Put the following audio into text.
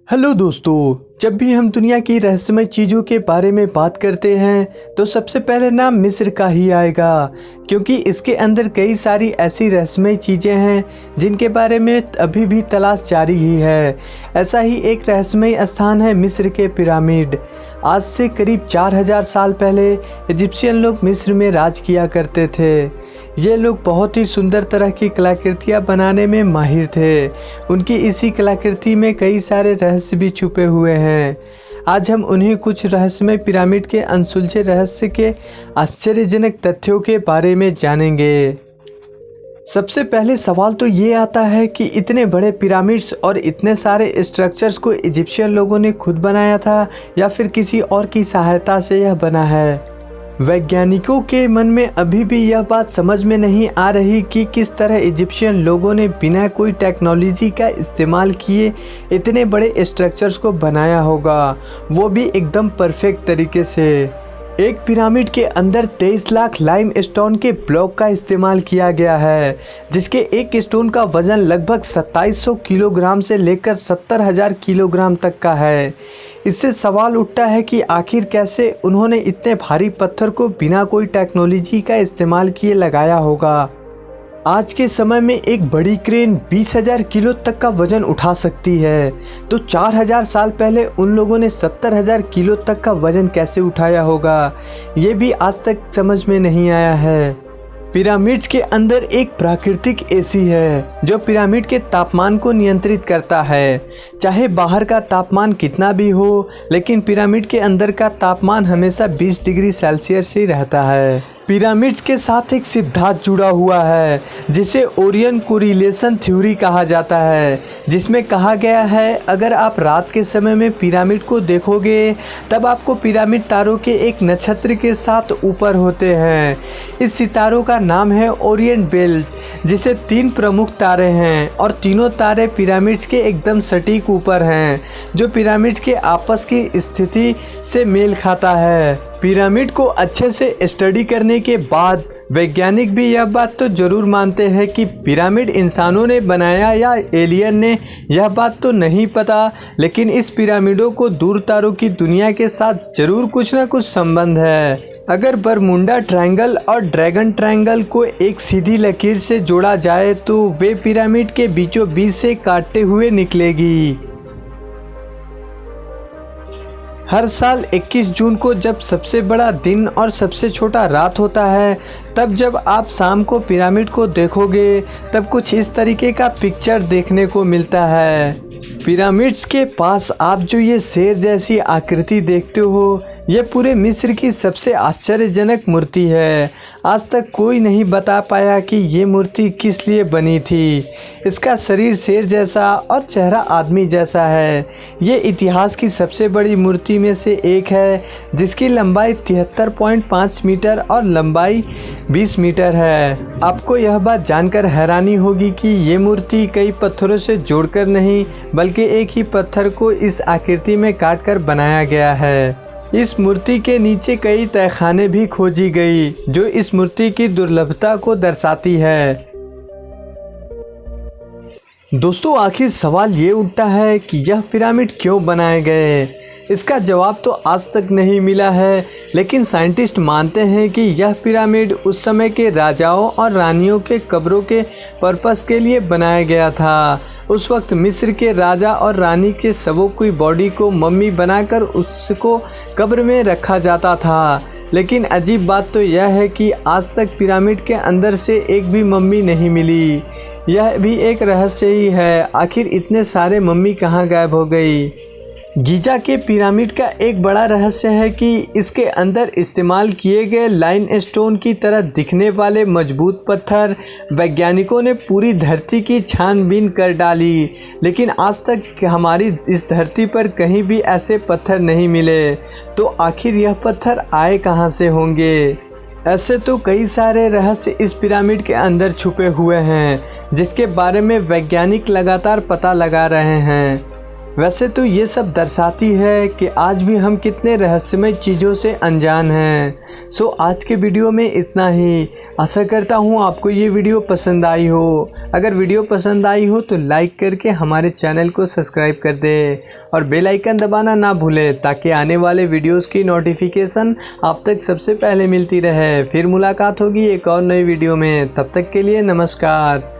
Hello दोस्तों, जब भी हम दुनिया की रहस्यमय चीज़ों के बारे में बात करते हैं तो सबसे पहले नाम मिस्र का ही आएगा, क्योंकि इसके अंदर कई सारी ऐसी रहस्यमय चीज़ें हैं जिनके बारे में अभी भी तलाश जारी ही है। ऐसा ही एक रहस्यमय स्थान है मिस्र के पिरामिड। आज से करीब 4000 साल पहले इजिप्शियन लोग मिस्र में राज किया करते थे। ये लोग बहुत ही सुंदर तरह की कलाकृतियाँ बनाने में माहिर थे। उनकी इसी कलाकृति में कई सारे रहस्य भी छुपे हुए हैं। आज हम उन्हीं कुछ रहस्यमय पिरामिड के अनसुलझे रहस्य के आश्चर्यजनक तथ्यों के बारे में जानेंगे। सबसे पहले सवाल तो ये आता है कि इतने बड़े पिरामिड्स और इतने सारे स्ट्रक्चर्स को इजिप्शियन लोगों ने खुद बनाया था या फिर किसी और की सहायता से यह बना है। वैज्ञानिकों के मन में अभी भी यह बात समझ में नहीं आ रही कि किस तरह इजिप्शियन लोगों ने बिना कोई टेक्नोलॉजी का इस्तेमाल किए इतने बड़े स्ट्रक्चर्स को बनाया होगा, वो भी एकदम परफेक्ट तरीके से। एक पिरामिड के अंदर 23 लाख लाइम स्टोन के ब्लॉक का इस्तेमाल किया गया है, जिसके एक स्टोन का वजन लगभग 2700 किलोग्राम से लेकर 70,000 किलोग्राम तक का है। इससे सवाल उठता है कि आखिर कैसे उन्होंने इतने भारी पत्थर को बिना कोई टेक्नोलॉजी का इस्तेमाल किए लगाया होगा। आज के समय में एक बड़ी क्रेन 20,000 किलो तक का वजन उठा सकती है, तो 4000 साल पहले उन लोगों ने 70,000 किलो तक का वजन कैसे उठाया होगा, ये भी आज तक समझ में नहीं आया है। पिरामिड्स के अंदर एक प्राकृतिक एसी है जो पिरामिड के तापमान को नियंत्रित करता है। चाहे बाहर का तापमान कितना भी हो, लेकिन पिरामिड के अंदर का तापमान हमेशा 20 डिग्री सेल्सियस ही रहता है। पिरामिड्स के साथ एक सिद्धांत जुड़ा हुआ है जिसे ओरियन कोरिलेशन थ्योरी कहा जाता है, जिसमें कहा गया है अगर आप रात के समय में पिरामिड को देखोगे तब आपको पिरामिड तारों के एक नक्षत्र के साथ ऊपर होते हैं। इस सितारों का नाम है ओरियन बेल्ट, जिसे 3 प्रमुख तारे हैं और तीनों तारे पिरामिड्स के एकदम सटीक ऊपर हैं, जो पिरामिड के आपस की स्थिति से मेल खाता है। पिरामिड को अच्छे से स्टडी करने के बाद वैज्ञानिक भी यह बात तो जरूर मानते हैं कि पिरामिड इंसानों ने बनाया या एलियन ने, यह बात तो नहीं पता, लेकिन इस पिरामिडों को दूर तारों की दुनिया के साथ जरूर कुछ ना कुछ संबंध है। अगर बरमुंडा ट्रायंगल और ड्रैगन ट्रायंगल को एक सीधी लकीर से जोड़ा जाए तो वे पिरामिड के बीचों बीच से काटते हुए निकलेगी। हर साल 21 जून को जब सबसे बड़ा दिन और सबसे छोटा रात होता है, तब जब आप शाम को पिरामिड को देखोगे तब कुछ इस तरीके का पिक्चर देखने को मिलता है। पिरामिड्स के पास आप जो ये शेर जैसी आकृति देखते हो, यह पूरे मिस्र की सबसे आश्चर्यजनक मूर्ति है। आज तक कोई नहीं बता पाया कि ये मूर्ति किस लिए बनी थी। इसका शरीर शेर जैसा और चेहरा आदमी जैसा है। ये इतिहास की सबसे बड़ी मूर्ति में से एक है, जिसकी लंबाई 73.5 मीटर और लंबाई 20 मीटर है। आपको यह बात जानकर हैरानी होगी कि ये मूर्ति कई पत्थरों से जोड़कर नहीं, बल्कि एक ही पत्थर को इस आकृति में काटकर बनाया गया है। इस मूर्ति के नीचे कई तहखाने भी खोजी गई, जो इस मूर्ति की दुर्लभता को दर्शाती है। दोस्तों, आखिर सवाल ये उठता है कि यह पिरामिड क्यों बनाए गए। इसका जवाब तो आज तक नहीं मिला है, लेकिन साइंटिस्ट मानते हैं कि यह पिरामिड उस समय के राजाओं और रानियों के कब्रों के पर्पस के लिए बनाया गया था। उस वक्त मिस्र के राजा और रानी के शवों की बॉडी को मम्मी बनाकर उसको कब्र में रखा जाता था। लेकिन अजीब बात तो यह है कि आज तक पिरामिड के अंदर से एक भी मम्मी नहीं मिली। यह भी एक रहस्य ही है, आखिर इतने सारे मम्मी कहाँ गायब हो गई। गीजा के पिरामिड का एक बड़ा रहस्य है कि इसके अंदर इस्तेमाल किए गए लाइन स्टोन की तरह दिखने वाले मजबूत पत्थर वैज्ञानिकों ने पूरी धरती की छानबीन कर डाली, लेकिन आज तक हमारी इस धरती पर कहीं भी ऐसे पत्थर नहीं मिले। तो आखिर यह पत्थर आए कहाँ से होंगे। ऐसे तो कई सारे रहस्य इस पिरामिड के अंदर छुपे हुए हैं, जिसके बारे में वैज्ञानिक लगातार पता लगा रहे हैं। वैसे तो ये सब दर्शाती है कि आज भी हम कितने रहस्यमय चीज़ों से अनजान हैं। सो आज के वीडियो में इतना ही। आशा करता हूँ आपको ये वीडियो पसंद आई हो। अगर वीडियो पसंद आई हो तो लाइक करके हमारे चैनल को सब्सक्राइब कर दें और बेल आइकन दबाना ना भूलें ताकि आने वाले वीडियोस की नोटिफिकेशन आप तक सबसे पहले मिलती रहे। फिर मुलाकात होगी एक और नई वीडियो में, तब तक के लिए नमस्कार।